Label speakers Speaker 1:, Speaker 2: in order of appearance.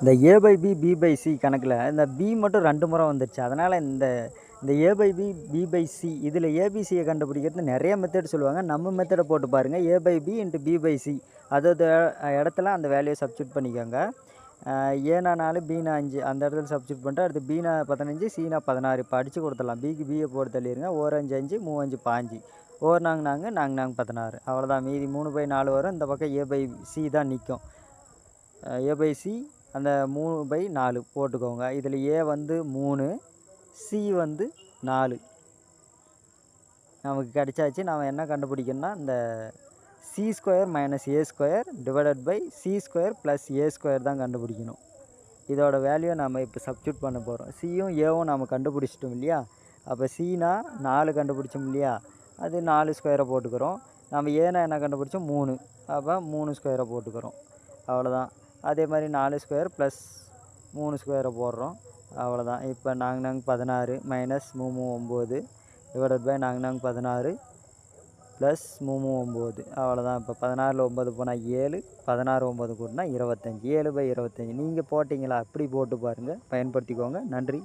Speaker 1: இந்த A by B, B by C கணக்கில் இந்த பி மட்டும் 2 முறை வந்துருச்சு. அதனால் இந்த A by B, B by C இதில் ஏபிசியை கண்டுபிடிக்கிறது நிறைய மெத்தட் சொல்லுவாங்க. நம்ம மெத்தடை போட்டு பாருங்கள். A by B into B by C அதாவது இடத்துல அந்த வேல்யூயை சப்ஸ்டியூட் பண்ணிக்கோங்க. ஏனா 4 பீனா 5 அந்த இடத்துல சப்ஸ்டியூட் பண்ணிட்டு அடுத்து பீனா 15 சீனா 16 இப்போ அடித்து கொடுத்துடலாம். பிக்கு பியை போட்டு தள்ளிடுங்க. 1 5 5 3 5 15 1 நாங்க 16 அவ்வளோதான். மீதி 3/4 வரும். இந்த பக்கம் ஏ பை சி தான் நிற்கும். ஏ பை சி அந்த 3/4 போட்டுக்கோங்க. இதில் ஏ வந்து 3, சி வந்து 4 நமக்கு கிடைச்சாச்சு. நாம் என்ன கண்டுபிடிக்கணும்னா இந்த C square minus A square divided by C square plus A square தான் கண்டுபிடிக்கணும். இதோட வேல்யூ நம்ம இப்போ சப்ஸ்டியூட் பண்ண போகிறோம். சியும் ஏவும் நம்ம கண்டுபிடிச்சிட்டோம் இல்லையா. அப்போ சினா 4 கண்டுபிடிச்சோம் இல்லையா, அது 4 ஸ்கொயரை போட்டுக்கிறோம். நம்ம ஏனா என்ன கண்டுபிடிச்சோம் 3, அப்போ 3 ஸ்கொயரை போட்டுக்கிறோம். அவ்வளோதான். அதே மாதிரி 4 ஸ்கொயர் ப்ளஸ் 3 ஸ்கொயரை போடுறோம். அவ்வளோதான். இப்போ நாங்க 16 மைனஸ் 9 டிவைடட் பை நாங்க 16 ப்ளஸ் 9 அவ்வளோதான். இப்போ 16ல் 9 போனால் 7, 16 9 கூட்டினா 25, 7/25. நீங்கள் போட்டிங்களா? அப்படி போட்டு பாருங்கள், பயன்படுத்திக்கோங்க. நன்றி.